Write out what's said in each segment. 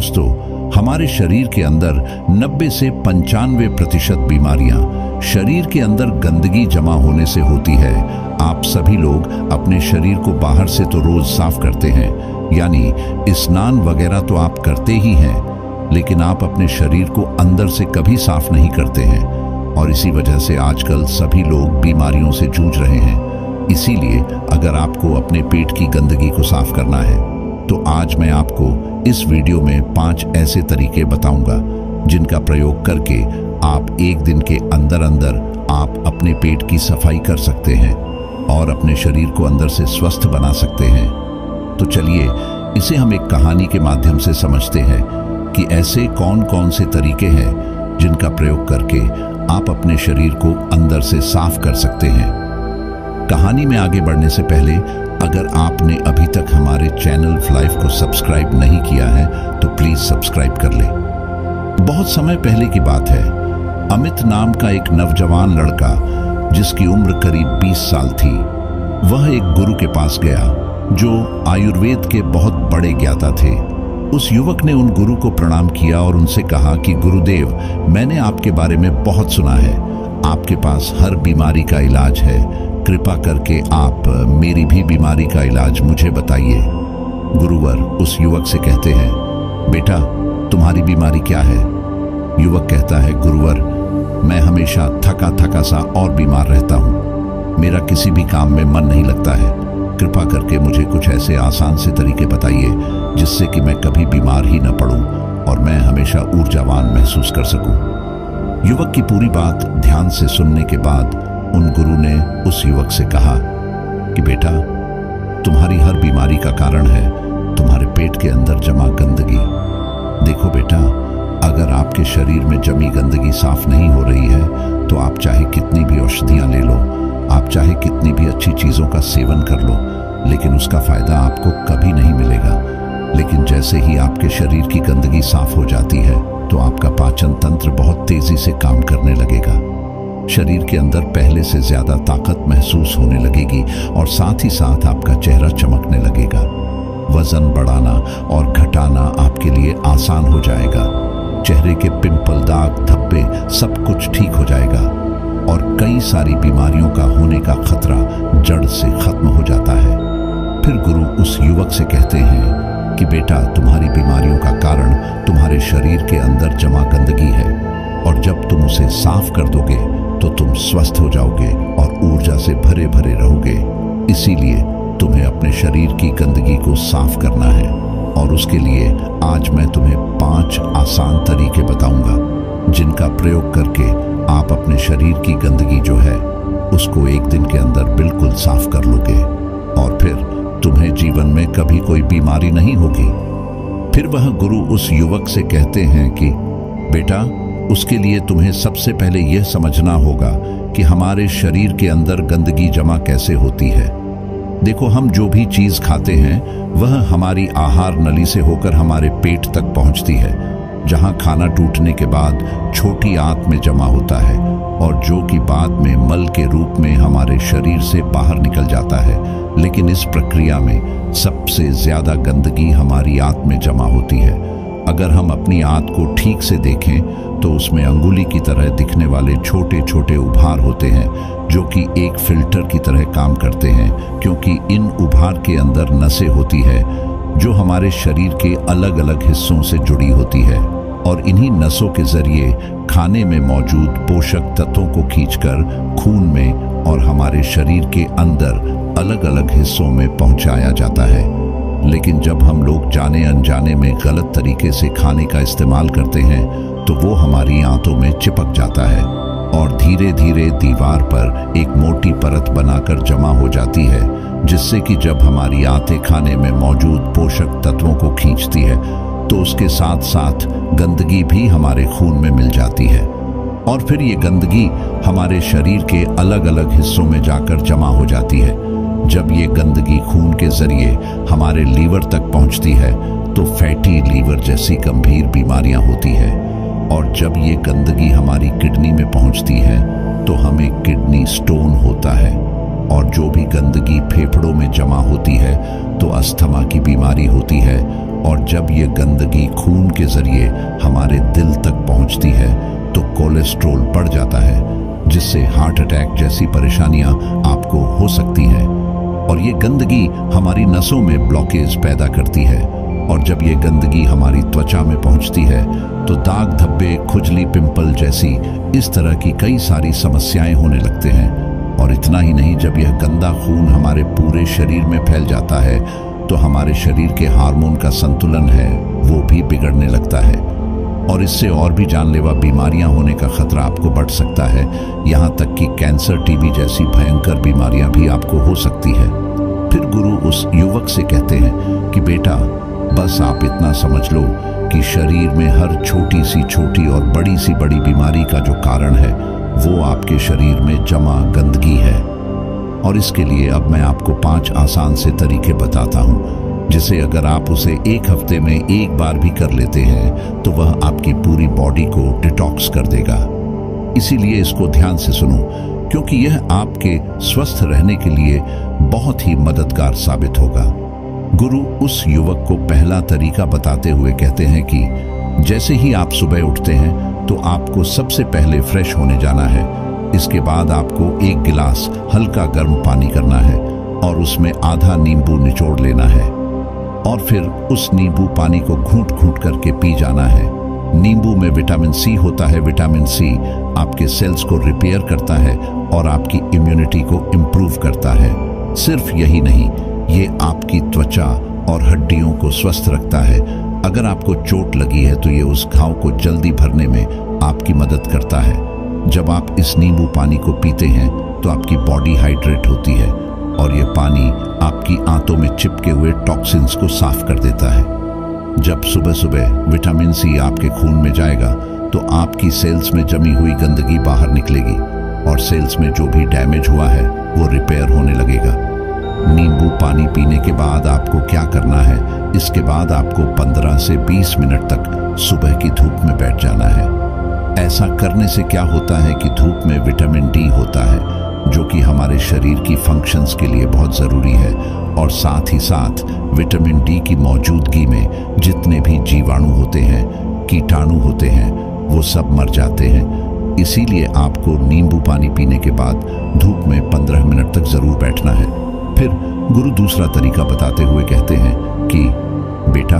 दोस्तों, हमारे शरीर के अंदर 90 से 95% बीमारियां शरीर के अंदर गंदगी जमा होने से होती है। आप सभी लोग अपने शरीर को बाहर से तो रोज साफ करते हैं, यानी स्नान वगैरह तो आप करते ही हैं, लेकिन आप अपने शरीर को अंदर से कभी साफ नहीं करते हैं। और इसी वजह से आजकल सभी लोग बीमारियों से जूझ रहे हैं। इसीलिए अगर आपको अपने पेट की गंदगी को साफ करना है तो आज मैं आपको इस वीडियो में 5 ऐसे तरीके बताऊंगा जिनका प्रयोग करके आप एक दिन के अंदर अंदर आप अपने पेट की सफाई कर सकते हैं और अपने शरीर को अंदर से स्वस्थ बना सकते हैं। तो चलिए इसे हम एक कहानी के माध्यम से समझते हैं कि ऐसे कौन कौन से तरीके हैं जिनका प्रयोग करके आप अपने शरीर को अंदर से साफ कर सकते हैं। कहानी में आगे बढ़ने से पहले अगर आपने अभी तक हमारे चैनल फ्लाइफ को सब्सक्राइब नहीं किया है तो प्लीज सब्सक्राइब कर ले। बहुत समय पहले की बात है, अमित नाम का एक नौजवान लड़का जिसकी उम्र करीब 20 साल थी, वह एक गुरु के पास गया जो आयुर्वेद के बहुत बड़े ज्ञाता थे। उस युवक ने उन गुरु को प्रणाम किया और उनसे कहा कि गुरुदेव, मैंने आपके बारे में बहुत सुना है, आपके पास हर बीमारी का इलाज है, कृपा करके आप मेरी भी बीमारी का इलाज मुझे बताइए। गुरुवर उस युवक से कहते हैं, बेटा तुम्हारी बीमारी क्या है? युवक कहता है, गुरुवर मैं हमेशा थका थका सा और बीमार रहता हूँ, मेरा किसी भी काम में मन नहीं लगता है, कृपा करके मुझे कुछ ऐसे आसान से तरीके बताइए जिससे कि मैं कभी बीमार ही न पड़ूं और मैं हमेशा ऊर्जावान महसूस कर सकूं। युवक की पूरी बात ध्यान से सुनने के बाद उन गुरु ने उस युवक से कहा कि बेटा तुम्हारी हर बीमारी का कारण है तुम्हारे पेट के अंदर जमा गंदगी। देखो बेटा, अगर आपके शरीर में जमी गंदगी साफ नहीं हो रही है तो आप चाहे कितनी भी औषधियां ले लो, आप चाहे कितनी भी अच्छी चीजों का सेवन कर लो, लेकिन उसका फायदा आपको कभी नहीं मिलेगा। लेकिन जैसे ही आपके शरीर की गंदगी साफ हो जाती है तो आपका पाचन तंत्र बहुत तेजी से काम करने लगेगा, शरीर के अंदर पहले से ज्यादा ताकत महसूस होने लगेगी और साथ ही साथ आपका चेहरा चमकने लगेगा। वजन बढ़ाना और घटाना आपके लिए आसान हो जाएगा, चेहरे के पिंपल, दाग, धब्बे सब कुछ ठीक हो जाएगा और कई सारी बीमारियों का होने का खतरा जड़ से खत्म हो जाता है। फिर गुरु उस युवक से कहते हैं कि बेटा तुम्हारी बीमारियों का कारण तुम्हारे शरीर के अंदर जमा गंदगी है और जब तुम उसे साफ कर दोगे तो तुम स्वस्थ हो जाओगे और ऊर्जा से भरे भरे रहोगे। इसीलिए तुम्हें अपने शरीर की गंदगी को साफ करना है और उसके लिए आज मैं तुम्हें 5 आसान तरीके बताऊंगा जिनका प्रयोग करके आप अपने शरीर की गंदगी जो है उसको एक दिन के अंदर बिल्कुल साफ कर लोगे और फिर तुम्हें जीवन में कभी कोई बीमारी नहीं होगी। फिर वह गुरु उस युवक से कहते हैं कि बेटा उसके लिए तुम्हें सबसे पहले यह समझना होगा कि हमारे शरीर के अंदर गंदगी जमा कैसे होती है। देखो, हम जो भी चीज खाते हैं वह हमारी आहार नली से होकर हमारे पेट तक पहुंचती है, जहां खाना टूटने के बाद छोटी आंत में जमा होता है और जो कि बाद में मल के रूप में हमारे शरीर से बाहर निकल जाता है। लेकिन इस प्रक्रिया में सबसे ज्यादा गंदगी हमारी आंत में जमा होती है। अगर हम अपनी आंत को ठीक से देखें तो उसमें अंगुली की तरह दिखने वाले छोटे छोटे उभार होते हैं जो कि एक फिल्टर की तरह काम करते हैं, क्योंकि इन उभार के अंदर नसें होती है जो हमारे शरीर के अलग अलग हिस्सों से जुड़ी होती है और इन्हीं नसों के जरिए खाने में मौजूद पोषक तत्वों को खींचकर खून में और हमारे शरीर के अंदर अलग अलग हिस्सों में पहुंचाया जाता है। लेकिन जब हम लोग जाने अनजाने में गलत तरीके से खाने का इस्तेमाल करते हैं तो वो हमारी आंतों में चिपक जाता है और धीरे धीरे दीवार पर एक मोटी परत बनाकर जमा हो जाती है, जिससे कि जब हमारी आंतें खाने में मौजूद पोषक तत्वों को खींचती है तो उसके साथ साथ गंदगी भी हमारे खून में मिल जाती है और फिर ये गंदगी हमारे शरीर के अलग अलग हिस्सों में जाकर जमा हो जाती है। जब ये गंदगी खून के जरिए हमारे लीवर तक पहुंचती है तो फैटी लीवर जैसी गंभीर बीमारियां होती है और जब ये गंदगी हमारी किडनी में पहुंचती है तो हमें किडनी स्टोन होता है और जो भी गंदगी फेफड़ों में जमा होती है तो अस्थमा की बीमारी होती है और जब ये गंदगी खून के जरिए हमारे दिल तक पहुंचती है तो कोलेस्ट्रॉल बढ़ जाता है, जिससे हार्ट अटैक जैसी परेशानियां आपको हो सकती हैं। और ये गंदगी हमारी नसों में ब्लॉकेज पैदा करती है, और जब ये गंदगी हमारी त्वचा में पहुंचती है तो दाग धब्बे, खुजली, पिंपल जैसी इस तरह की कई सारी समस्याएं होने लगते हैं। और इतना ही नहीं, जब यह गंदा खून हमारे पूरे शरीर में फैल जाता है तो हमारे शरीर के हार्मोन का संतुलन है वो भी बिगड़ने लगता है, और इससे और भी जानलेवा बीमारियां होने का खतरा आपको बढ़ सकता है। यहाँ तक कि कैंसर, टीबी जैसी भयंकर बीमारियां भी आपको हो सकती है। फिर गुरु उस युवक से कहते हैं कि बेटा, बस आप इतना समझ लो कि शरीर में हर छोटी सी छोटी और बड़ी सी बड़ी बीमारी का जो कारण है वो आपके शरीर में जमा गंदगी है। और इसके लिए अब मैं आपको 5 आसान से तरीके बताता हूँ, जिसे अगर आप उसे एक हफ्ते में एक बार भी कर लेते हैं तो वह आपकी पूरी बॉडी को डिटॉक्स कर देगा। इसीलिए इसको ध्यान से सुनो, क्योंकि यह आपके स्वस्थ रहने के लिए बहुत ही मददगार साबित होगा। गुरु उस युवक को पहला तरीका बताते हुए कहते हैं कि जैसे ही आप सुबह उठते हैं तो आपको सबसे पहले फ्रेश होने जाना है। इसके बाद आपको 1 गिलास हल्का गर्म पानी करना है और उसमें आधा नींबू निचोड़ लेना है, और फिर उस नींबू पानी को घूंट घूंट करके पी जाना है। नींबू में विटामिन सी होता है। विटामिन सी आपके सेल्स को रिपेयर करता है और आपकी इम्यूनिटी को इम्प्रूव करता है। सिर्फ यही नहीं, ये आपकी त्वचा और हड्डियों को स्वस्थ रखता है। अगर आपको चोट लगी है तो ये उस घाव को जल्दी भरने में आपकी मदद करता है। जब आप इस नींबू पानी को पीते हैं तो आपकी बॉडी हाइड्रेट होती है, और ये पानी आपकी आंतों में चिपके हुए टॉक्सिन्स को साफ कर देता है। जब सुबह सुबह विटामिन सी आपके खून में जाएगा तो आपकी सेल्स में जमी हुई गंदगी बाहर निकलेगी, और सेल्स में जो भी डैमेज हुआ है वो रिपेयर होने लगेगा। नींबू पानी पीने के बाद आपको क्या करना है? इसके बाद आपको 15 से 20 मिनट तक सुबह की धूप में बैठ जाना है। ऐसा करने से क्या होता है कि धूप में विटामिन डी होता है, जो कि हमारे शरीर की फंक्शंस के लिए बहुत ज़रूरी है, और साथ ही साथ विटामिन डी की मौजूदगी में जितने भी जीवाणु होते हैं, कीटाणु होते हैं, वो सब मर जाते हैं। इसीलिए आपको नींबू पानी पीने के बाद धूप में 15 मिनट तक ज़रूर बैठना है। फिर गुरु दूसरा तरीका बताते हुए कहते हैं कि बेटा,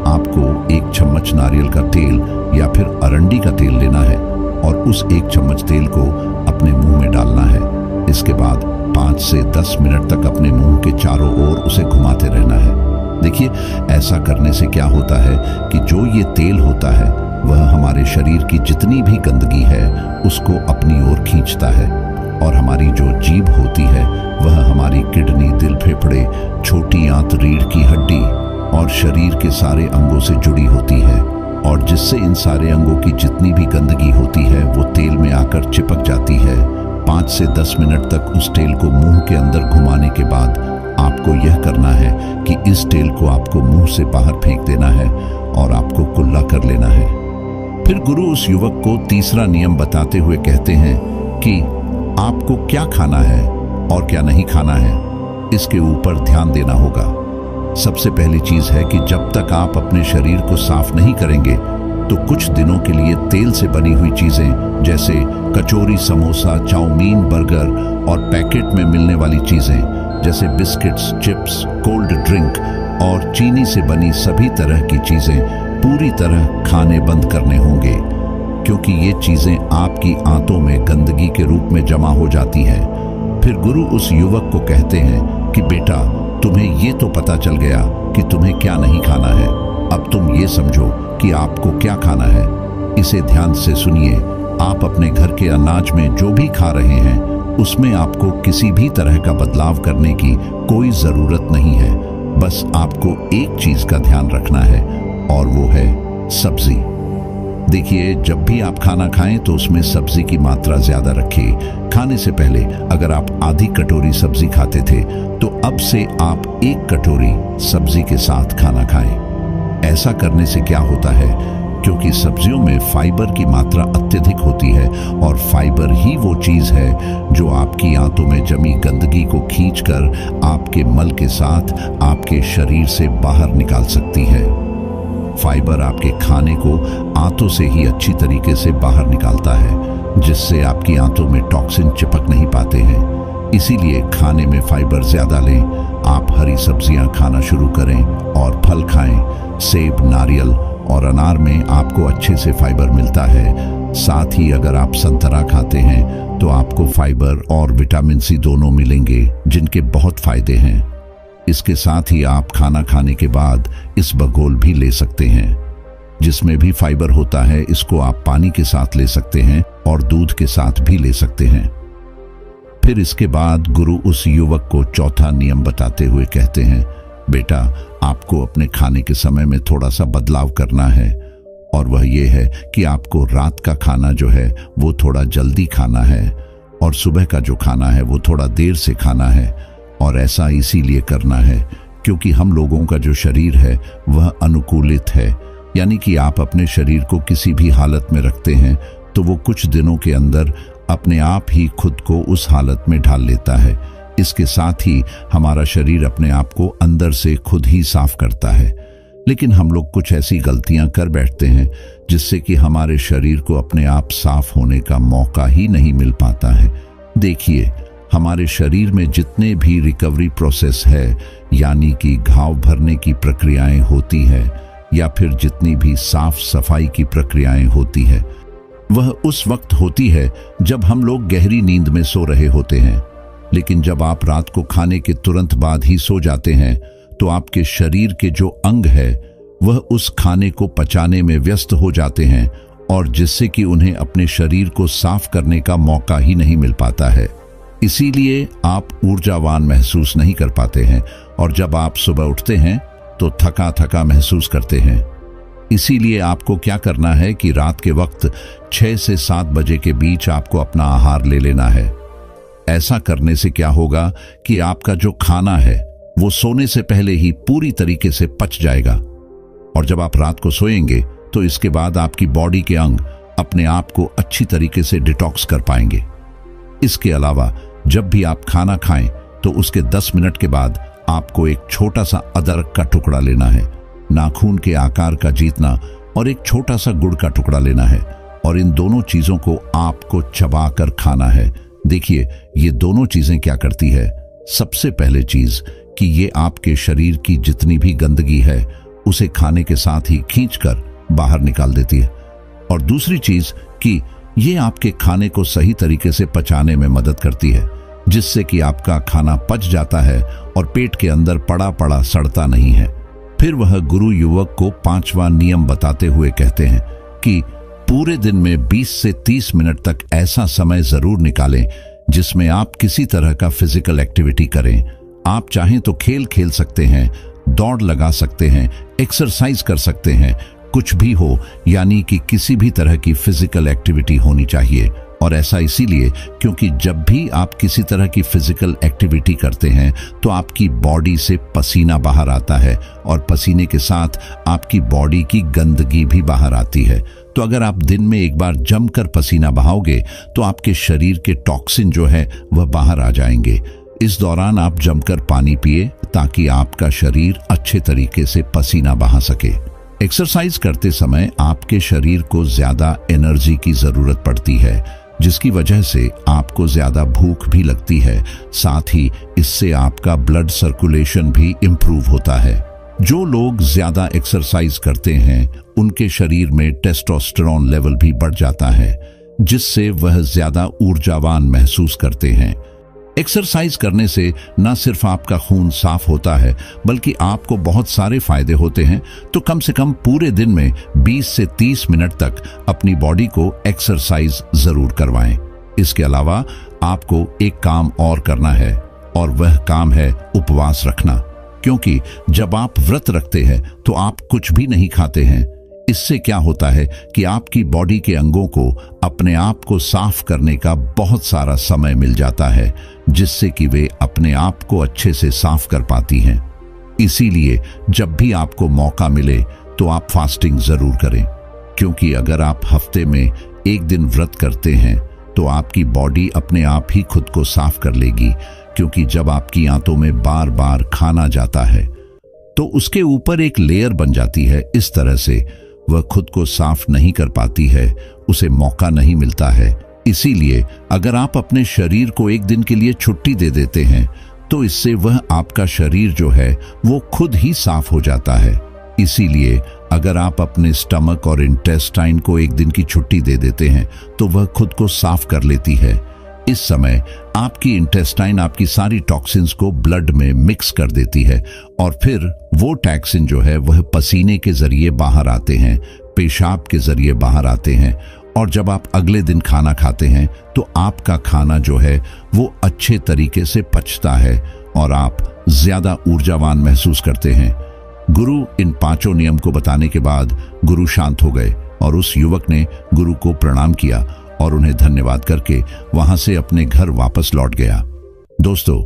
आपको 1 चम्मच नारियल का तेल या फिर अरंडी का तेल लेना है, और उस 1 चम्मच तेल को अपने मुंह में डालना है। इसके बाद 5 से 10 मिनट तक अपने मुंह के चारों ओर उसे घुमाते रहना है। देखिए, ऐसा करने से क्या होता है कि जो ये तेल होता है वह हमारे शरीर की जितनी भी गंदगी है उसको अपनी ओर खींचता है, और हमारी जो जीभ होती है वह हमारी किडनी, दिल, फेफड़े, छोटी आंत, रीढ़ की हड्डी और शरीर के सारे अंगों से जुड़ी होती है, और जिससे इन सारे अंगों की जितनी भी गंदगी होती है वो तेल में आकर चिपक जाती है। 5 से 10 मिनट तक उस तेल को मुंह के अंदर घुमाने के बाद आपको यह करना है कि इस तेल को आपको मुंह से बाहर फेंक देना है और आपको कुल्ला कर लेना है। फिर गुरु उस युवक को तीसरा नियम बताते हुए कहते हैं कि आपको क्या खाना है और क्या नहीं खाना है, इसके ऊपर ध्यान देना होगा। सबसे पहली चीज है कि जब तक आप अपने शरीर को साफ नहीं करेंगे तो कुछ दिनों के लिए तेल से बनी हुई चीजें जैसे कचौरी, समोसा, चाउमीन, बर्गर और पैकेट में मिलने वाली चीजें जैसे बिस्किट्स, चिप्स, कोल्ड ड्रिंक और चीनी से बनी सभी तरह की चीजें पूरी तरह खाने बंद करने होंगे, क्योंकि ये चीजें आपकी आंतों में गंदगी के रूप में जमा हो जाती हैं। फिर गुरु उस युवक को कहते हैं कि बेटा, तुम्हें ये तो पता चल गया कि तुम्हें क्या नहीं खाना है। अब तुम ये समझो कि आपको क्या खाना है। इसे ध्यान से सुनिए। आप अपने घर के अनाज में जो भी खा रहे हैं उसमें आपको किसी भी तरह का बदलाव करने की कोई ज़रूरत नहीं है। बस आपको एक चीज़ का ध्यान रखना है, और वो है सब्जी। देखिए, जब भी आप खाना खाएं तो उसमें सब्जी की मात्रा ज़्यादा रखिए। खाने से पहले अगर आप आधी कटोरी सब्जी खाते थे तो अब से आप 1 कटोरी सब्जी के साथ खाना खाएं। ऐसा करने से क्या होता है, क्योंकि सब्जियों में फाइबर की मात्रा अत्यधिक होती है, और फाइबर ही वो चीज़ है जो आपकी आंतों में जमी गंदगी को खींचकर आपके मल के साथ आपके शरीर से बाहर निकाल सकती है। फाइबर आपके खाने को आंतों से ही अच्छी तरीके से बाहर निकालता है, जिससे आपकी आंतों में टॉक्सिन चिपक नहीं पाते हैं। इसीलिए खाने में फाइबर ज्यादा लें। आप हरी सब्जियां खाना शुरू करें और फल खाएं। सेब, नारियल और अनार में आपको अच्छे से फाइबर मिलता है। साथ ही अगर आप संतरा खाते हैं तो आपको फाइबर और विटामिन सी दोनों मिलेंगे, जिनके बहुत फायदे हैं। इसके साथ ही आप खाना खाने के बाद इसबगोल भी ले सकते हैं, जिसमें भी फाइबर होता है। इसको आप पानी के साथ ले सकते हैं और दूध के साथ भी ले सकते हैं। फिर इसके बाद गुरु उस युवक को चौथा नियम बताते हुए कहते हैं, बेटा, आपको अपने खाने के समय में थोड़ा सा बदलाव करना है, और वह ये है कि आपको रात का खाना जो है वो थोड़ा जल्दी खाना है और सुबह का जो खाना है वो थोड़ा देर से खाना है। और ऐसा इसीलिए करना है क्योंकि हम लोगों का जो शरीर है वह अनुकूलित है, यानी कि आप अपने शरीर को किसी भी हालत में रखते हैं तो वो कुछ दिनों के अंदर अपने आप ही खुद को उस हालत में ढाल लेता है। इसके साथ ही हमारा शरीर अपने आप को अंदर से खुद ही साफ करता है। लेकिन हम लोग कुछ ऐसी गलतियां कर बैठते हैं जिससे कि हमारे शरीर को अपने आप साफ होने का मौका ही नहीं मिल पाता है। देखिए, हमारे शरीर में जितने भी रिकवरी प्रोसेस है, यानी कि घाव भरने की प्रक्रियाएं होती है या फिर जितनी भी साफ सफाई की प्रक्रियाएं होती है, वह उस वक्त होती है जब हम लोग गहरी नींद में सो रहे होते हैं। लेकिन जब आप रात को खाने के तुरंत बाद ही सो जाते हैं तो आपके शरीर के जो अंग है वह उस खाने को पचाने में व्यस्त हो जाते हैं, और जिससे कि उन्हें अपने शरीर को साफ करने का मौका ही नहीं मिल पाता है। इसीलिए आप ऊर्जावान महसूस नहीं कर पाते हैं, और जब आप सुबह उठते हैं तो थका थका महसूस करते हैं। इसीलिए आपको क्या करना है कि रात के वक्त 6 से 7 बजे के बीच आपको अपना आहार ले लेना है। ऐसा करने से क्या होगा कि आपका जो खाना है वो सोने से पहले ही पूरी तरीके से पच जाएगा, और जब आप रात को सोएंगे तो इसके बाद आपकी बॉडी के अंग अपने आप को अच्छी तरीके से डिटॉक्स कर पाएंगे। इसके अलावा जब भी आप खाना खाएं तो उसके 10 मिनट के बाद आपको एक छोटा सा अदरक का टुकड़ा लेना है, नाखून के आकार का जीतना, और एक छोटा सा गुड़ का टुकड़ा लेना है, और इन दोनों चीजों को आपको चबा कर खाना है। देखिए, ये दोनों चीजें क्या करती है। सबसे पहले चीज कि ये आपके शरीर की जितनी भी गंदगी है उसे खाने के साथ ही खींचकर बाहर निकाल देती है, और दूसरी चीज कि ये आपके खाने को सही तरीके से पचाने में मदद करती है, जिससे कि आपका खाना पच जाता है और पेट के अंदर पड़ा पड़ा सड़ता नहीं है। फिर वह गुरु युवक को 5वां नियम बताते हुए कहते हैं कि पूरे दिन में 20 से 30 मिनट तक ऐसा समय जरूर निकालें जिसमें आप किसी तरह का फिजिकल एक्टिविटी करें। आप चाहें तो खेल खेल सकते हैं, दौड़ लगा सकते हैं, एक्सरसाइज कर सकते हैं, कुछ भी हो, यानी कि किसी भी तरह की फिजिकल एक्टिविटी होनी चाहिए। और ऐसा इसीलिए क्योंकि जब भी आप किसी तरह की फिजिकल एक्टिविटी करते हैं तो आपकी बॉडी से पसीना बाहर आता है, और पसीने के साथ आपकी बॉडी की गंदगी भी बाहर आती है। तो अगर आप दिन में एक बार जमकर पसीना बहाओगे तो आपके शरीर के टॉक्सिन जो है वह बाहर आ जाएंगे। इस दौरान आप जमकर पानी पिए ताकि आपका शरीर अच्छे तरीके से पसीना बहा सके। एक्सरसाइज करते समय आपके शरीर को ज्यादा एनर्जी की जरूरत पड़ती है, जिसकी वजह से आपको ज्यादा भूख भी लगती है। साथ ही इससे आपका ब्लड सर्कुलेशन भी इंप्रूव होता है। जो लोग ज्यादा एक्सरसाइज करते हैं उनके शरीर में टेस्टोस्टेरोन लेवल भी बढ़ जाता है, जिससे वह ज्यादा ऊर्जावान महसूस करते हैं। एक्सरसाइज करने से न सिर्फ आपका खून साफ होता है बल्कि आपको बहुत सारे फायदे होते हैं। तो कम से कम पूरे दिन में 20 से 30 मिनट तक अपनी बॉडी को एक्सरसाइज जरूर करवाएं। इसके अलावा आपको एक काम और करना है, और वह काम है उपवास रखना। क्योंकि जब आप व्रत रखते हैं तो आप कुछ भी नहीं खाते हैं। इससे क्या होता है कि आपकी बॉडी के अंगों को अपने आप को साफ करने का बहुत सारा समय मिल जाता है, जिससे कि वे अपने आप को अच्छे से साफ कर पाती हैं। इसीलिए जब भी आपको मौका मिले तो आप फास्टिंग जरूर करें, क्योंकि अगर आप हफ्ते में एक दिन व्रत करते हैं तो आपकी बॉडी अपने आप ही खुद को साफ कर लेगी। क्योंकि जब आपकी आंतों में बार बार खाना जाता है तो उसके ऊपर एक लेयर बन जाती है। इस तरह से वह खुद को साफ नहीं कर पाती है, उसे मौका नहीं मिलता है। इसीलिए अगर आप अपने शरीर को एक दिन के लिए छुट्टी दे देते हैं तो इससे वह आपका शरीर जो है वो खुद ही साफ हो जाता है। इसीलिए अगर आप अपने स्टमक और इंटेस्टाइन को एक दिन की छुट्टी दे देते हैं तो वह खुद को साफ कर लेती है। इस समय आपकी इंटेस्टाइन आपकी सारी टॉक्सिन्स को ब्लड में मिक्स कर देती है और फिर वो टॉक्सिन जो है वह पसीने के जरिए बाहर आते हैं, पेशाब के जरिए बाहर आते हैं, और जब आप अगले दिन खाना खाते हैं तो आपका खाना जो है वो अच्छे तरीके से पचता है और आप ज्यादा ऊर्जावान महसूस करते हैं। गुरु इन 5 नियम को बताने के बाद गुरु शांत हो गए और उस युवक ने गुरु को प्रणाम किया और उन्हें धन्यवाद करके वहां से अपने घर वापस लौट गया। दोस्तों,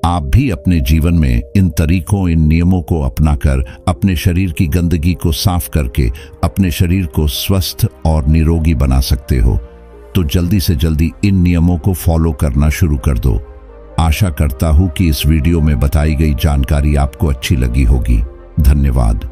आप भी अपने जीवन में इन तरीकों, इन नियमों को अपनाकर अपने शरीर की गंदगी को साफ करके अपने शरीर को स्वस्थ और निरोगी बना सकते हो। तो जल्दी से जल्दी इन नियमों को फॉलो करना शुरू कर दो। आशा करता हूं कि इस वीडियो में बताई गई जानकारी आपको अच्छी लगी होगी। धन्यवाद।